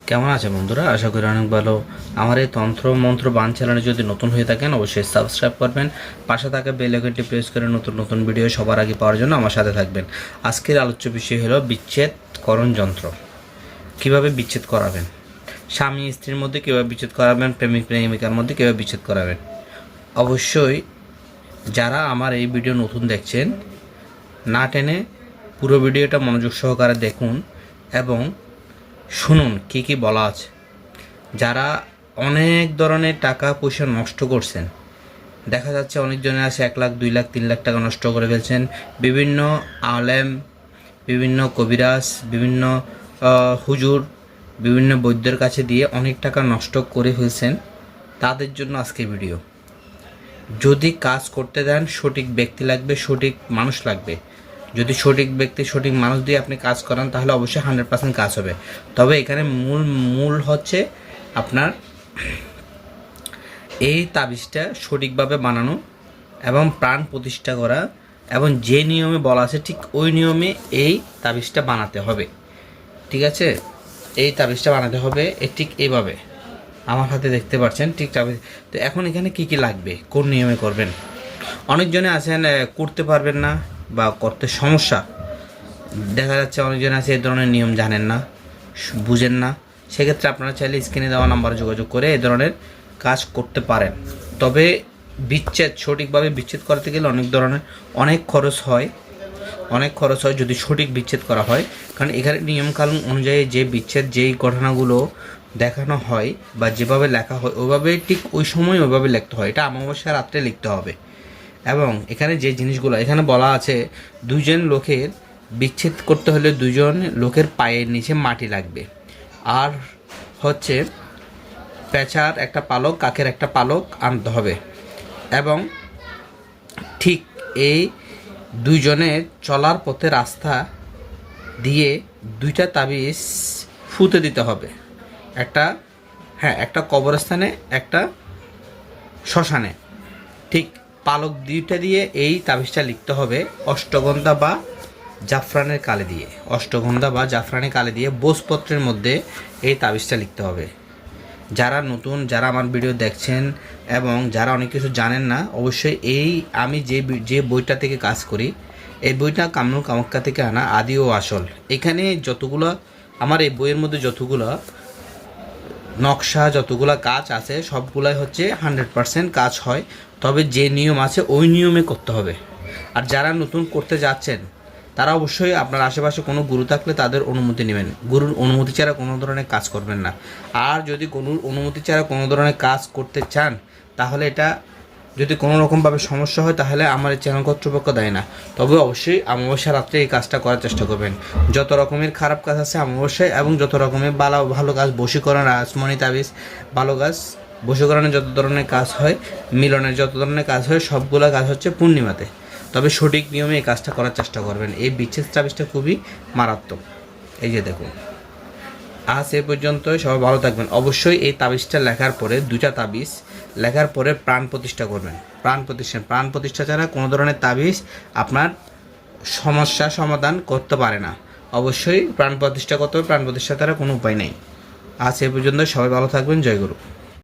কেমন আছে বন্ধুরা? আশা করি অনেক ভালো। আমার এই তন্ত্র মন্ত্র বান চ্যানেলে যদি নতুন হয়ে থাকেন অবশ্যই সাবস্ক্রাইব করবেন, পাশে থাকা বেল আইকনটি প্রেস করে নতুন নতুন ভিডিও সবার আগে পাওয়ার জন্য আমার সাথে থাকবেন। আজকের আলোচ্য বিষয় হলো বিচ্ছেদকরণ যন্ত্র। কিভাবে বিচ্ছেদ করাবেন, স্বামী স্ত্রীর মধ্যে কীভাবে বিচ্ছেদ করাবেন, প্রেমিক প্রেমিকার মধ্যে কীভাবে বিচ্ছেদ করাবেন। অবশ্যই যারা আমার এই ভিডিও নতুন দেখছেন না টেনে পুরো ভিডিওটা মনোযোগ সহকারে দেখুন এবং শুনুন কী কী বলা আছে। যারা অনেক ধরনের টাকা পয়সা নষ্ট করছেন, দেখা যাচ্ছে অনেকজনের আছে 1 লাখ 2 লাখ 3 লাখ টাকা নষ্ট করে ফেলছেন, বিভিন্ন আলেম, বিভিন্ন কবিরাজ, বিভিন্ন হুজুর, বিভিন্ন বৈদ্যের কাছে দিয়ে অনেক টাকা নষ্ট করে ফেলছেন। তাদের জন্য আজকে ভিডিও। যদি কাজ করতে দেন সঠিক ব্যক্তি লাগবে, সঠিক মানুষ লাগবে। যদি সঠিক ব্যক্তি সঠিক মানুষ দিয়ে আপনি কাজ করান তাহলে অবশ্যই 100% কাজ হবে। তবে এখানে মূল হচ্ছে আপনার এই তাবিজটা সঠিকভাবে বানানো এবং প্রাণ প্রতিষ্ঠা করা, এবং যে নিয়মে বলা আছে ঠিক ওই নিয়মে এই তাবিজটা বানাতে হবে। ঠিক আছে, এই তাবিজটা বানাতে হবে ঠিক এইভাবে আমার হাতে দেখতে পাচ্ছেন ঠিক তাবিজ। তো এখন এখানে কি কি লাগবে, কোন নিয়মে করবেন। অনেকজনে আছেন করতে পারবেন না বা করতে সমস্যা, দেখা যাচ্ছে অনেকজন আছে এই ধরনের নিয়ম জানেন না, বুঝেন না। সেক্ষেত্রে আপনারা চাইলে স্ক্রিনে দেওয়া নাম্বারে যোগাযোগ করে এই ধরনের কাজ করতে পারেন। তবে বিচ্ছেদ সঠিকভাবে বিচ্ছেদ করতে গেলে অনেক খরচ হয় যদি সঠিক বিচ্ছেদ করা হয়। কারণ এখানে নিয়মকানুন অনুযায়ী যে বিচ্ছেদ যেই ঘটনাগুলো দেখানো হয় বা যেভাবে লেখা হয় ওইভাবে ঠিক ওই সময় ওইভাবে লিখতে হয়। এটা অমাবস্যা রাত্রে লিখতে হবে। এবং এখানে যে জিনিসগুলো এখানে বলা আছে, দুজন লোকের বিচ্ছেদ করতে হলে দুজন লোকের পায়ের নিচে মাটি লাগবে, আর হচ্ছে পেঁচার একটা পালক, কাকের একটা পালক আনতে হবে, এবং ঠিক এই দুইজনের চলার পথে রাস্তা দিয়ে 2টা তাবিজ ফুতে দিতে হবে। একটা কবরস্থানে, একটা শ্মশানে। ঠিক পালক 2টা দিয়ে এই তাবিজটা লিখতে হবে অষ্টগন্ধা বা জাফরানের কালি দিয়ে ভোজপত্রের মধ্যে এই তাবিজটা লিখতে হবে। যারা আমার ভিডিও দেখছেন এবং যারা অনেক কিছু জানেন না, অবশ্যই আমি যে বইটা থেকে কাজ করি, এই বইটা কামরুল কামাখ্যা থেকে আনা, আদি ও আসল। এখানে যতগুলো আমার এই বইয়ের মধ্যে যতগুলো নকশা, যতগুলো কাজ আছে সবগুলাই হচ্ছে 100% কাজ হয়। তবে যে নিয়ম আছে ওই নিয়মে করতে হবে। আর যারা নতুন করতে যাচ্ছেন তারা অবশ্যই আপনার আশেপাশে কোনো গুরু থাকলে তাদের অনুমতি নেবেন। গুরুর অনুমতি ছাড়া কোনো ধরনের কাজ করবেন না। আর যদি গুরুর অনুমতি ছাড়া কোনো ধরনের কাজ করতে চান তাহলে এটা যদি কোনো রকমভাবে সমস্যা হয় তাহলে আমার এই চ্যানেল কর্তৃপক্ষ দেয় না। তবে অবশ্যই অমাবস্যা রাত্রে এই কাজটা করার চেষ্টা করবেন। যত রকমের খারাপ কাজ আছে অমাবস্যায়, এবং যত রকমের ভালো কাজ, বশীকরণ, রাসমণি তাবিজ, ভালো কাজ, বশীকরণের যত ধরনের কাজ হয়, মিলনের যত ধরনের কাজ হয়, সবগুলো কাজ হচ্ছে পূর্ণিমাতে। তবে সঠিক নিয়মে এই কাজটা করার চেষ্টা করবেন। এই বিচ্ছেদ তাবিজটা খুবই মারাত্মক। এই যে দেখুন, আজ এ পর্যন্তই। সবাই ভালো থাকবেন। অবশ্যই এই তাবিজটা লেখার পরে, 2টা তাবিজ লেখার পরে প্রাণ প্রতিষ্ঠা করবেন। প্রাণ প্রতিষ্ঠা ছাড়া কোনো ধরনের তাবিজ আপনার সমস্যা সমাধান করতে পারে না। অবশ্যই প্রাণ প্রতিষ্ঠা করতে হবে। প্রাণ প্রতিষ্ঠা ছাড়া কোনো উপায় নেই। আজ এ পর্যন্ত। সবাই ভালো থাকবেন। জয় গুরু।